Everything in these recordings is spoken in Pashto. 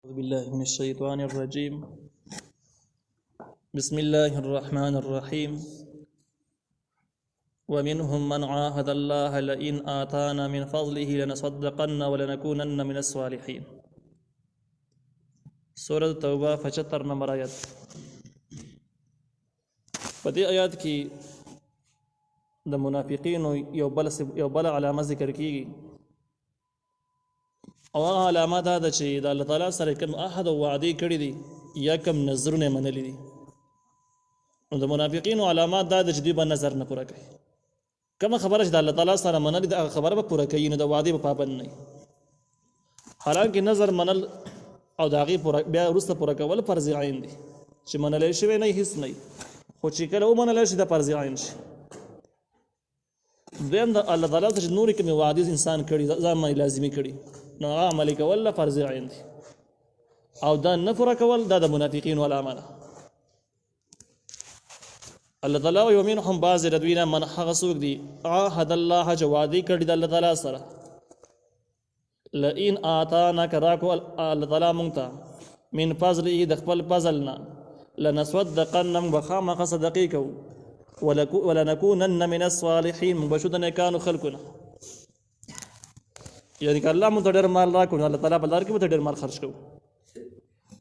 أعوذ بالله من الشيطان الرجيم. بسم الله الرحمن الرحيم. ومنهم من عاهد الله لئن آتانا من فضله لنصدقن ولنكونن من الصالحين. سورة توبہ 75 نمبر آیت. په دې آیات کې د منافقینو یو بل علامه ذکر کیږي، او هغه علامه دا ده چې د الله تعالی سره کوم عهد او وعده کړی دي یا کوم نظرونه منلي دي. نو د منافقینو علامات دا ده چې دوی به نظر نه پوره کوي. کومه خبره چې د الله تعالی سره منلي ده هغه خبره به پوره کوي، نو د وعده به پابند نه وي. حالانکه نظر منل او د هغې بیا وروسته پوره کول فرض عین دي، چې منلی شوی نه هیڅ نه، خو چې کله ومنلی شي د فرض عین شي. دویم د الله تعالی څخه چې نورې کومې وعدې انسان کړي ځان باندې لازمي کړي، نو هغه عملي کول فرض عین دي، او دا نه پوره کول دا د منافقینو علامه ده. الله تعالی وایي ومنهم بعضې د دوی نه من هغه څوک دي عاهد الله چې وعدې کړي د الله تعالی سره، لئن آتانا که راکو الله تعالی مونږ ته من فضله د خپل فضل نه لنصدقن موږ به خامخا صدقې کوو ولنکونن من الصالحین موږ به شو د نیکانو خلکو نه. یعنې که الله مونږ ته ډېر مال راکړو نو الله تعالی په لار کې به ته ډېر مال خرج کوو،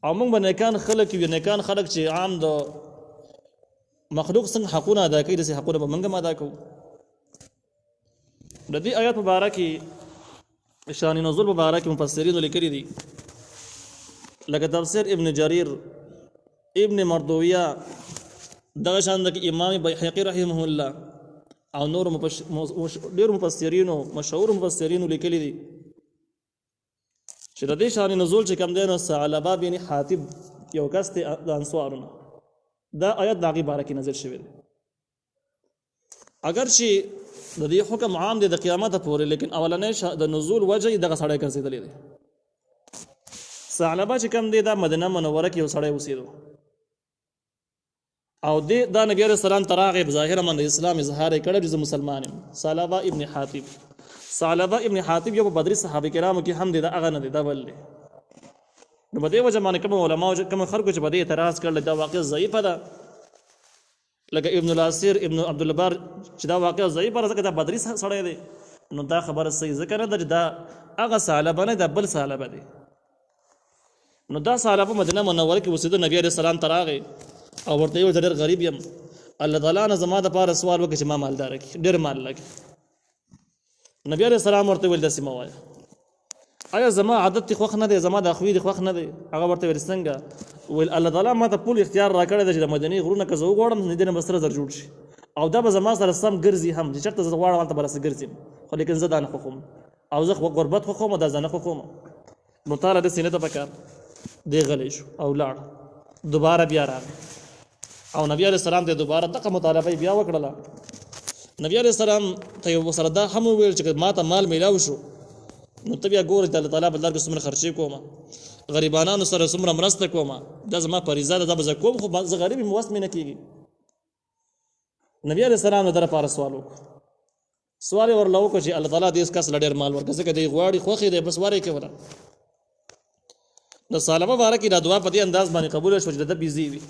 او موږ به نیکان خلک یو. نیکان خلک چې عام د مخلوق څنګه حقونه ادا کوي داسې حقونه به موږ هم ادا کوو. د دې آیات مبارکې شان نزول مبارک مفسرینو لیکلي دي، لکه تفسیر ابن جریر، ابن مردویه، دغه شان د امام بیهقي رحمه الله او نور ډېر مفسرینو مشهور مفسرینو لیکلي دي چې د دې شان نزول چې کوم دی نو ثعلبه بن حاتب یو کس دی د انصارونه، دا آیت د هغې باره کې نازل شوی دی. اگر چې د دې حکم عام دی د قیامته پورې، لیکن اولنی د نزول وجه یې دغه سړی ګرځېدلی دی. ثعلبه چې کوم دی دا مدینه منوره کې یو سړی اوسېدو، او دا نبی علیه السلام ته راغی، بظاهره من د اسلام اظهار یې کړی چې زه مسلمان یم. ثعلبه ابن حاتب یو په بدري صحابه کرامو کې هم دی، دا هغه نه دی، دا بل دی. نو په دې وجه باندې کوم علماو کوم خلکو چې په دې اعتراض کړل دا واقع ضعیفه ده، لکه ابن الاثیر ابن عبدالبر چې دا واقع ضعیفه ده ځکه دا بدري سړی دی. نو دا خبره صحیح ځکه نه ده چې دا هغه ثعلبه نه، دا بل ثعلبه دی. نو دا ثعلبه مدینه منوره کې اوسېده، نبی علیه السلام ته راغی او ورته یې وویل ډېر غریب یم، الله تعالی نه زما دپاره سوال وکړي چې ما مالداره کړي، ډېر مال لګي. نبی علیه السلام ورته ویل داسې مه وایه، آیا زما عادت دې خوښ نه دی، زما دا خوی دې خوښ نه دی؟ هغه ورته ویل څنګه؟ ویل الله تعالی ما ته پول اختیار راکړی دی چې د مدینې غرونه که زه وغواړم د دې نه به سره زر جوړ شي، او دا به زما سره سم ګرځي هم، چې چېرته زه غواړم هلته به راسه ګرځم، خو لیکن زه دا نه خوښوم، او زه غربت خوښوم او دا زه نه خوښوم. نو تاله داسې نه ته پکار. دی غلی شو او لاړ، دوباره بیا راغی او نبی علیه السلام ته دوباره دغه مطالبه بیا وکړله. نبی علیه السلام ته یې سره دا هم وویل چې ما ته مال میلاو شو نو ته بیا ګوره چې د الله تعالی په لار کې څومره خرچې کوم، غریبانانو سره څومره مرسته کوم، دا زما فریضه ده، دا به زه کوم، خو زه غریب یم، وس مې نه کېږي. نبی علیه السلام د ده لپاره سوال وکړو، سوال یې ورله وکړو چې الله تعالی دې کس له ډېر مال ورکړه، ځکه دی غواړي خوښ یې دی، بس ور یې کوله. د ثعلبه باره کې دا دعا په دې انداز باندې قبوله شوه چې د ده بیزي وي،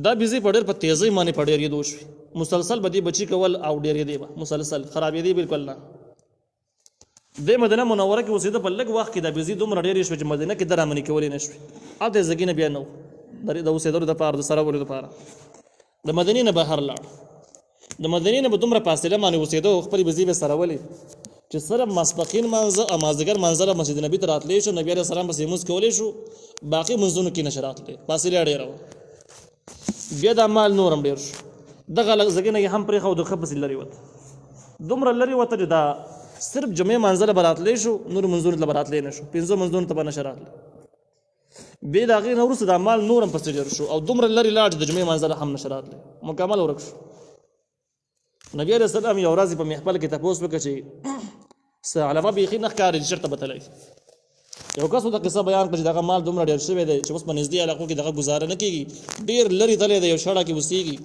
دا بیزي په ډېر په تیزۍ باندې په ډېرېدو شوي، مسلسل به دې بچي کول او ډېرېدې به مسلسل خرابېدې بالکل نه. د مدینه منوره کې اوسېده، په لږ وخت کې دا بیزي دومره ډېرې شوې چې مدینه کې د رامنې کولی نه شوې، هلته یې زګي نه بیا نه و د اوسېدلو دپاره، د سره ولو دپاره. د مدینې نه بهر لاړ، د مدینې نه به دومره فاصله باندې اوسېده، خپلې بیزي به سره ولې چې صرف ماسپښین مانځه او مازدیګر مانځله مسجد نبي ته راتلی شو، نبي علیه السلام پسې لمونځ کولی شو، باقي لمونځونو کې نشه راتلی، فاصله ډېره وه. بیا دا مال نور هم ډېر شو، دغه زګي نه یې هم پرېښود، ښه پسې لرې وته، دومره لرې وته چې دا صرف جمعې مانځله به راتلی شو، نور منځونو ته به راتلی نه شو، 5 منځونو ته به نشه راتلی. بیا د هغې نه وروسته دا مال نور هم پسې ډېر شو او دومره لرې لاړ چې د جمعې مانځله هم نشه راتلی، مکمل ورک شو. نبی علیه السلام یو ورځ په محفل کې تپوس وکړه چې ثعلبه بیخي نه ښکاري چې چېرته به تلی. یو کس ورته قصه بیان کړه چې دغه مال دومره ډېر شوی دی چې اوس په نږدې علاقو کې دغه ګزاره نه کېږي، ډېر لرې تلی دی، یو شړه کې اوسېږي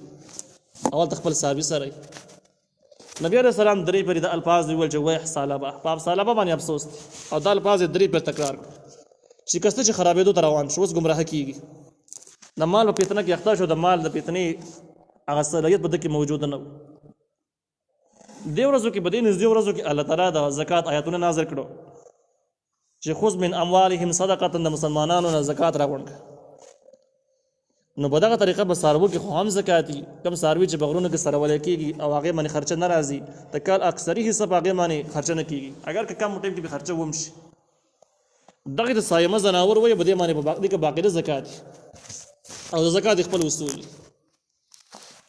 او هلته خپل صحابي سره نبی علیه السلام درې پرې د الفاظ ویل چې ویح ثعلبه، په ثعلبه باندې افسوس دی، او دا الفاظ یې درې پرې تکرار کړو. شکسته چې خرابېدو ته روان شو، اوس ګمراه کېږي. د مال په فتنه کې اخته شو، د مال د فتنې هغه صلاحیت په ده کې موجود نه و. دې ورځو کې په دې نږدې ورځو کې الله تعالی د زکات آیاتونه نازل کړو چې خذ من اموالهم صدقه، د مسلمانانو نه زکات راغونډ. نو په دغه طریقه به څاروو کې خو هم زکات وي. کوم څاروي چې بغرونو کې سرولی کېږي او هغې باندې خرچه نه راځي، د کال اکثري حصه په هغې باندې خرچه نه کېږي، اگر که کم ټایم کې به خرچه وم شي. دغه د صایمه زناور وایي په دې باندې په باقاعده زکات او د زکات خپل اصول.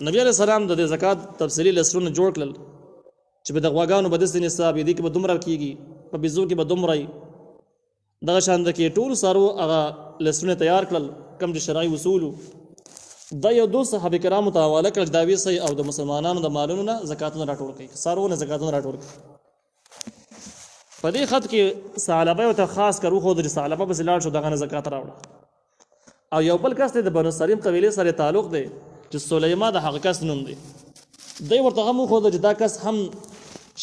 نبی علیه السلام د زکات تفصیلي لسټونه جوړ کړل چې په د غواګانو به داسې نصاب دي کې به دومره کېږي، په بیزو کې به دومره وي. دغه شان د کې ټول څاروو هغه لسټونه تیار کړل کوم چې شرعي اصولو. دا یو دو صحابه کرامو ته حواله کړل دا ویسئ او د مسلمانانو د مالونو نه زکاتونه راټول کړئ، څاروو نه زکاتونه راټول کړئ. په دې خط کې ثعلبه ته خاص کر وښود چې ثعلبه پسې لاړ شو، دغه نه زکات راوړه. او یو بل کس دی د بنو سلیم قبیلې سره تعلق دی چې سلیما د هغه کس نوم دی. دی ورته هم وښود چې دا کس هم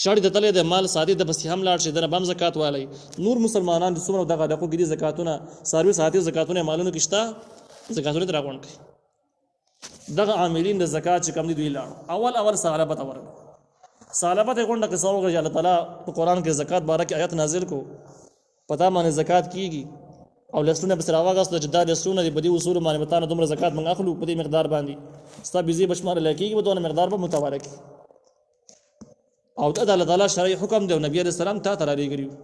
شړې ته تللی دی، مال ساتي، د پسې هم لاړ شي، دنه به هم زکات والی. نور مسلمانان چې څومره دغه علاقو کې دي زکاتونه څاروي ساتي، زکاتونه یې مالونو کې شته، زکاتونه ترې راغونډ کړي. دغه عاملین د زکات چې کوم دي دوی لاړو. اول ثعلبه ته ورغلل. ثعلبه ته یې غونډه قصه وکړه چې الله تعالی په قرآن کې زکات باره کې آیت نازل کو، په تا باندې زکات کېږي. او لسټونه پسې راواغېستل چې دا لسټونه دي په دې اصولو باندې به تا نه دومره زکات موږ اخلو، په دې مقدار باندې ستا بیزې به شمارلی کېږي، په دونه مقدار به متواله کړي. او دا د الله تعالی شرعي حکم دی او نبي علیه السلام تا ته رالیږلي وو.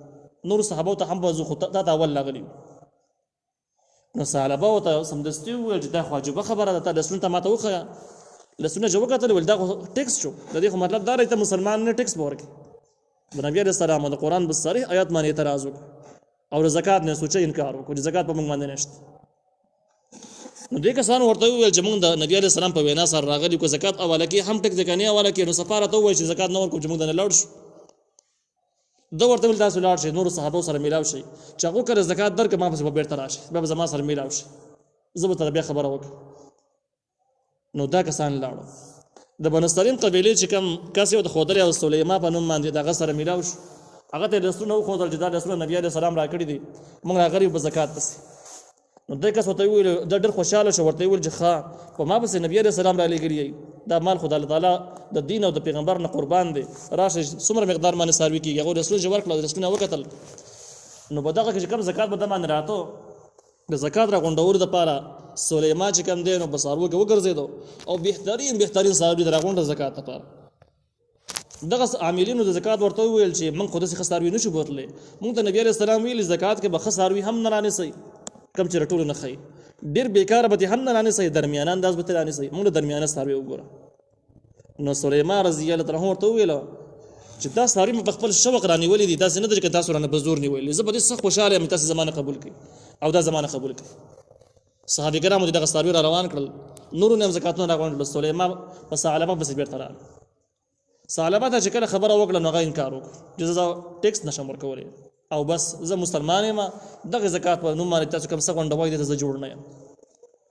نورو صحابو ته هم به خو تا ته اول راغلي وو. نو ثعلبه ورته سمدستي وویل چې دا خو عجیبه خبره ده، تا لسټونه ته ما ته وښیه. لسټونه چې وکتل ویل دا خو ټیکس شو، د دې خو مطلب دا دی ته مسلمان نه ټیکس به ورکړي. د نبي علیه السلام د قرآن بصریح آیات باندې اعتراض وکړو او د زکات نه سوچه انکار وکړو چې زکات په موږ باندې نشته. نو دې کسانو ورته وویل چې موږ د نبي علیه السلام په وینا سره راغلي کو زکات حواله کې هم ټیکس ځکه نه حواله کې. نو سفاره ته ووایي چې زکات نه ورکوو چې موږ نه لاړ شو. ده ورته ویل تاسو لاړ شئ، نورو صحابو سره میلاو شئ، چې هغو کله زکات درکړه ما پسې به بېرته راشئ، بیا به زما سره میلاو شئ، زه به ته بیا خبره وکړم. نو دا کسان لاړو. د بنو سلیم قبیلې چې کوم کس یې ورته ښودلی او سلیما په نوم باندې د هغه سره میلاو شو، هغه ته یې لسټونه وښودل چې دا لسټونه نبي علیه السلام راکړي دي، موږ راغلي یو په زکات پسې. نو دې کس ورته وویل، دا ډېر خوشحاله شو، ورته یې وویل چې ښه په ما پسې نبي علیه السلام رالیږلي یئ، دا مال خو د الله تعالی د دین او د پیغمبر نه قربان دی، راشئ څومره مقدار باندې څاروي کېږي. هغو لسټونه چې ورکړل لسټونه وکتل. نو په دغه کې چې کوم زکات به ده باندې راته د زکات راغونډولو دپاره سلیما چې کوم دی نو په څاروو کې وګرځېدو او بهترین څاروي د راغونډه زکات لپاره. دغه عاملینو د زکات ورته وویل چې موږ خو داسې ښه څاروي نشو بوتلی، موږ ته نبي علیه السلام ویلي زکات کې به ښه څاروي هم نه رانیسئ، کوم چې راټولو نه ښایي، ډېر بېکاره به دې هم نه رانیسئ، درمیانه انداز به ترې رانیسئ، موږ له درمیانه څاروي وګوره. نو سلیمان رضی الله عنه ورته وویل چې دا څاروي مې په خپل شوق رانیولي دي، داسې نه ده چې تاسو رانه په زور نیولي، زه په دې سخت خوشحاله یم تاسې زما نه قبول کړئ او دا زما نه قبول کړئ. صحابه کرامو دغه څاروي را روان کړل، نورو نه هم زکاتونه راغونډ کړل. سلیمان په ثعلبه پسې بېرته راغی. ثعلبه ته چې کله خبره وکړه نو هغه انکار وکړ چې زه ټیکس نشم ورکولی او بس زه مسلمان یم، دغه زکات په نوم باندې تاسو کوم څه غونډوئ دې ته زه جوړ نه یم.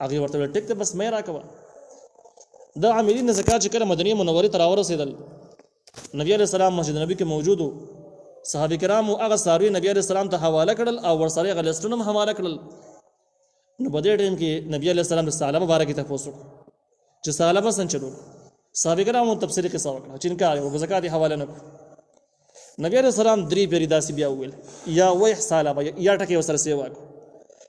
هغې ورته ویل ټیک دی بس مه یې راکوه. دا عاملین د زکات چې کله مدینې منورې ته راورسېدل، نبي علیه السلام مسجد نبي کې موجود و، صحابه کرامو هغه څاروي نبي علیه السلام ته حواله کړل او ورسره یې هغه لسټونه هم حواله کړل. نو په دې ټایم کې نبي علیه السلام د ثعلبه باره کې تپوس وکړو چې ثعلبه څنګه چلو. صحابه کرامو تفصیلي قصه وکړه چې انکار یې وکړ، زکات یې حواله نه کړو. نبي علیه السلام درې پیرې داسې بیا وویل یا ویح ثعلبه، یا ټکې ورسره سیوا کړو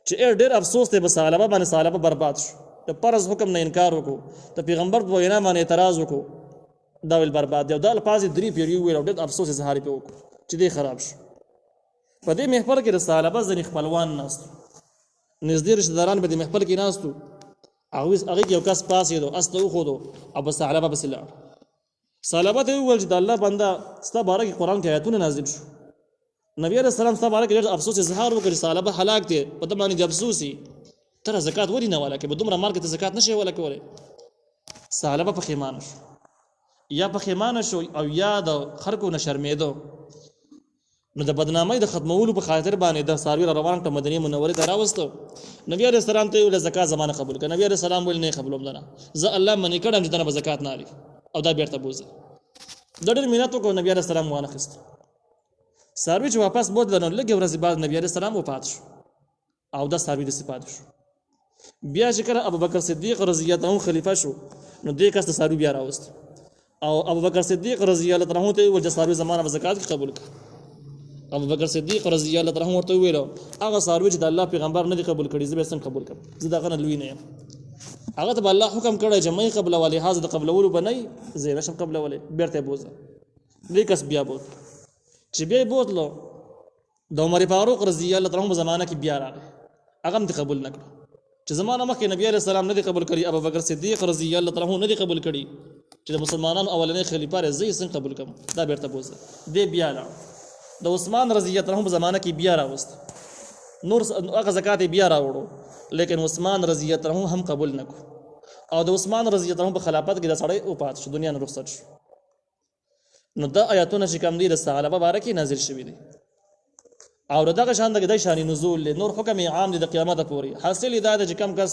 چې ډېر افسوس دی په ثعلبه باندې، ثعلبه برباد شو، د فرض حکم نه انکار وکړو، د پیغمبر په وینا باندې اعتراض وکړو، دا ویل برباد دی. او دا الفاظ یې درې پیرې وویل او ډېر افسوس یې اظهار یې پرې وکړو چې دی خراب شو. په دې محفل کې د ثعلبه ځینې خپلوان ناست، نږدې رشته داران به د محفل کې ناست وو، هغې کې یو کس پاڅېدو، اس ته وښودو او په ثعلبه پسې لاړ. ثعلبه ته یې وویل چې د الله بنده ستا باره کې قرآن کې آیتونه نازل شو، نبي علیه السلام ستا باره کې ډېر افسوس اظهار وکړ چې ثعلبه هلاک دی، په ده باندې د افسوس یي، ته را زکات ولې نه والا کوې، په دومره مال کې ته زکات نشې والا کولی. ثعلبه پښیمانه شو، یا پښیمانه شو او یا د خلکو نه شرمېدو. نو د بدنامۍ د ختمولو په خاطر باندې د څاروي را روان کړه، مدینې منورې ته راوستو. نبي علیه السلام ته یې ویل زکات زما نه قبول کړه. نبي علیه السلام ویل نه قبولوم دنه، زه الله منې کړم چې دنه به زکات نه اخلي او دا بېرته بوځي. د ډېر مینت وکړو، نبي علیه السلام وانخیست. څاروي چې واپس بوتله نو لږې ورځې بعد نبي علیه السلام وفات شو. او دا صحابي د صفات شو. بیا چې کله ابوبکر صدیق رضی الله عنه خلیفہ شو نو دې کس د صحابي بیا راوست او ابوبکر صدیق رضی الله عنه ته ویل چې صحابي زمانه زکات قبول کړه. ابوبکر صدیق رضی الله عنه ورته ویل هغه صحابي چې د الله پیغمبر نه قبول کړي زه به څنګه قبول کړم، زه دا غنه لوی نه یم. هغه ته الله حکم کړی چې مې قبل ولې حاضر د قبلولو بنئ زه نشم قبل ولې بیرته بوزه. دې کس بیا بوت چې بیا بوتلو د عمر فاروق رضی الله عنه په زمانه کې بیا راغی هغه هم قبول نکړ چې زمانه مخکې نبی عليه السلام نه قبول کړي، ابوبکر صدیق رضی الله عنه نه قبول کړي چې د مسلمانانو اولنې خلیفہ رضی څنګه قبول کړم دا بیرته بوزه. دې بیا لاړ د عثمان رضی الله عنه په زمانه کې بیا راوست نور هغه زکات بیا راوړو لیکن عثمان رضی الله عنه هم قبول نکړ او د عثمان رضی الله عنه په خلافت کې د سړی او پات شو دنیا نه رخصت شو. نو دا آیاتونه چې کوم دي د صحابه باره کې نازل شوي دي او دغه شان د شان نزول له نور حکم عام دي د قیامت پورې. حاصل دا چې کم کس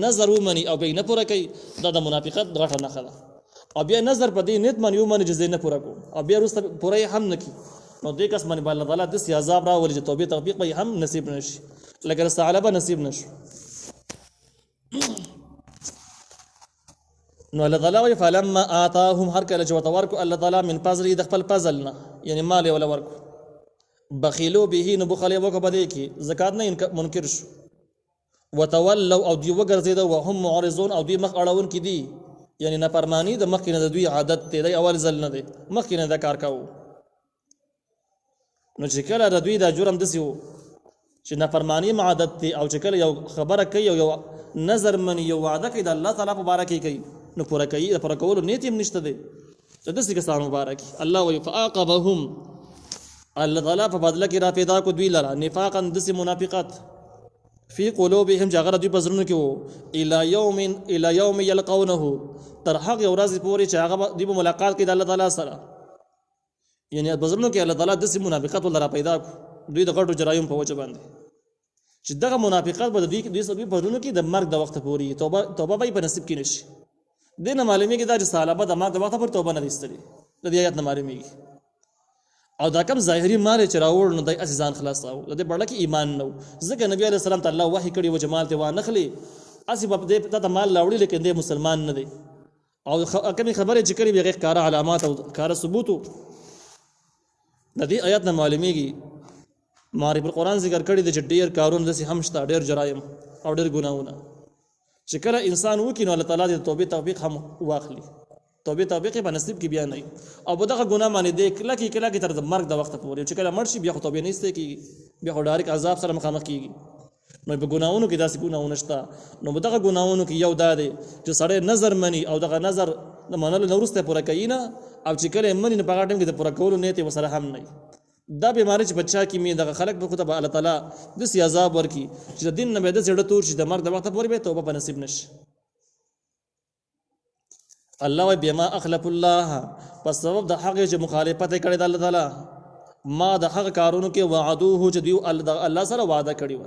نظر ومني او به نه پوره کوي دا د منافقت غټه نښه ده او بیا نظر په دې نیت مني ومني چې نه پوره کو او بیا وروسته پوره هم نکي نو دې کس باندې الله تعالی د عذاب راولي چې توبې توفیق به هم نصیب نشي لکه صحابه نصیب نشو. نو الله تعالی فلما آتاهم هر کله چې ورکو الله تعالی من فضل د خپل فضل نه یعنی مال ولا ورکو بخیلو به نو بخلی وکړه بده کې زکات نه منکر شو وتولوا او دی وګرځید او هم معرضون او دی مخ اړون کې دي یعنی نافرمانی د مخ نه د دوی عادت ته دی اول ځل نه دی مخ نه دا کار کاوه. نو چې کله د دوی دا جرم دسیو چې نافرمانی عادت ته او چې کله یو خبره کوي یو نظر من یو وعده کوي د الله تعالی مبارک کوي نو پوره کوي پوره کول نیت هم نشته دی د دې کسانو مبارک الله وی فاعقبهم الله تعالی په بدله کې را پیدا کو دوی لرا نفاقا دس منافقت فی قلوبهم جاغره دوی پزرونو کې وو الی یوم یلقونه تر هغه ورځ پورې چې هغه دوی ملاقات کې د الله تعالی سره یعنی پزرونو کې الله تعالی دس منافقت ولرا پیدا کو دوی د غټو جرایم په وجه باندې چې دغه منافقت به دوی سبب پزرونو کې د مرګ د وخت پورې توبه به نصیب کې نشي. دینه معلومی کې دا چې صالحه د مرګ د وخت پر توبه نه استری د دې آیات نه معلومی او دا کوم ظاهري مال چې راوړ نو د اساسان خلاص او د بڑا کې ایمان نو ځکه نبی عليه السلام تعالی وحی کړي و جمال ته و نخلي اسی په دې ته مال لاوړي لیکن د مسلمان نه دی او کوم خبره چې کړي بغیر کار علامات او کار ثبوت د دې آیات نه معلومیږي معرفت القرآن ذکر کړي د ډیر کارونه د هم شته ډیر جرایم او ډیر ګناونه چې کله انسان وکړي نو الله تعالی د توبې توفیق هم واخلي توبې توفیق په نصیب کې بیا نه او دغه ګناه باندې د کله کې تر مرګ د وخت پورې چې کله مرشي بیا خو توبې نه ایسته کیږي بیا خو ډایرک عذاب سره مخامخ کیږي. نو په ګناونو کې داسې ګناونه شته نو دغه ګناونو کې یو دا دی چې سړی نظر مني او دغه نظر د منلو نه وروسته پوره کوي نه او چې کله مني نه په هغه ټیم کې د پوره کولو نیت یې ورسره هم نه دا بیماری چې بچا کې مې دغه خلک په خطبه الله تعالی داسې عذاب ورکړي چې د دین نه به د زړه تور شي د مرګ د وخت پورې به توبه په نصیب نشي. الله وی بما اخلف الله پس سبب د هغه چې مخالفت کړي د الله تعالی ما د هغه کارونو کې وعدوه چې دی الله سره وعده کړی و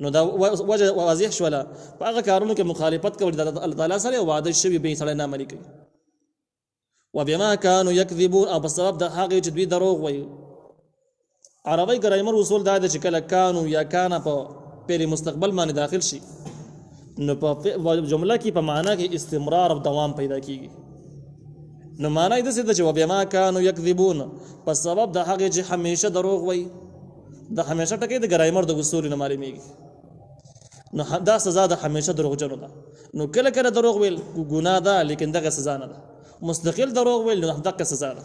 نو دا وجه واضح شولا په هغه کارونو کې مخالفت کوي د الله تعالی سره وعده شوی به سره نه عملي کوي. وبما كانوا يكذبون او په سبب د هغه چې دوی دروغ وایي. عربی ګرامر اصول دا چې کله کانو یا کان په پیری مستقبل باندې داخل شي نو په جمله کې په معنا کې استمرار او دوام پیدا کیږي. نو معنا یې د څه د جواب ما كانوا يكذبون په سبب د هغه چې همیشه دروغ وایي د همیشه ټکی د ګرامر د اصول نه معلومیږي. نو دا سزا د همیشه دروغجنو ده. نو کله کله دروغ ویل ګناه ده لیکن دغه سزا نه ده. مستقل دروغ ویل نو دغه سزا ده.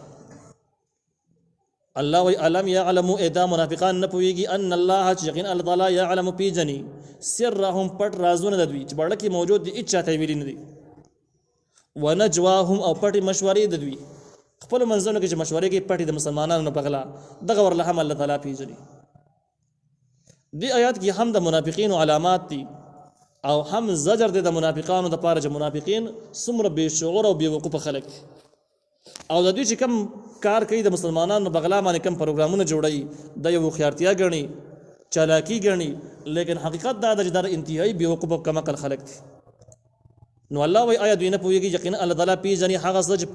الله وی علم يعلم اذا منافقان نه پويږي ان الله یقین الله تعالی يعلم پی جني سرهم پټ رازونه د دوی چې بڑا کې موجود دي اچا ته ویل نه دي ونجواهم او پټ مشورې د دوی خپل منځونو کې چې مشورې کې پټ د مسلمانانو په غلا دغه ورله هم الله تعالی پی جني. دی آیات کې هم د منافقین علامات دي او هم زجر د منافقانو د پاره چې منافقین څومره بے شعور او بے وقوف خلک او د دوی چې کم کار کوي د مسلمانانو بغلا باندې کم پروګرامونه جوړي د یو خیارتیا غني چالاکی غني لیکن حقیقت دا د جدار انتهایی بے وقوف کم عقل خلک دي. نو الله وی آیا دوی نه پوهیږي یقینا الله تعالی پیژني هغه څه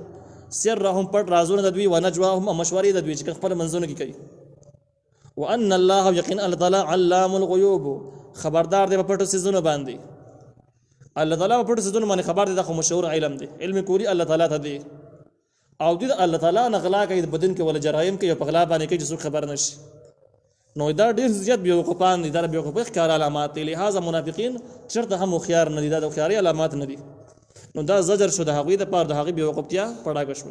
سرهم پټ رازونه د دوی ونجواهم مشورې د دوی چې خپل منځونه کې کوي وان الله یقین الله تعالی علام الغیوب خبردار دی په پټو سيزونو باندې الله تعالی په پټو سيزونو باندې خبر دی دا خو مشهور علم دی علم کوری الله تعالی ته دی او دې الله تعالی نغلا کوي بدن کې ولا جرایم کوي په غلا باندې کې چې خبر نشي نو دا ډیر زیات بیوقوفان دي دا بیوقوف ښکار علامات دي لہذا منافقین چرته هم خيار نه دي دا خياري علامات نه دي نو دا زجر شو د هغوی د پاره د هغوی بیوقوفتیا پړاګه شو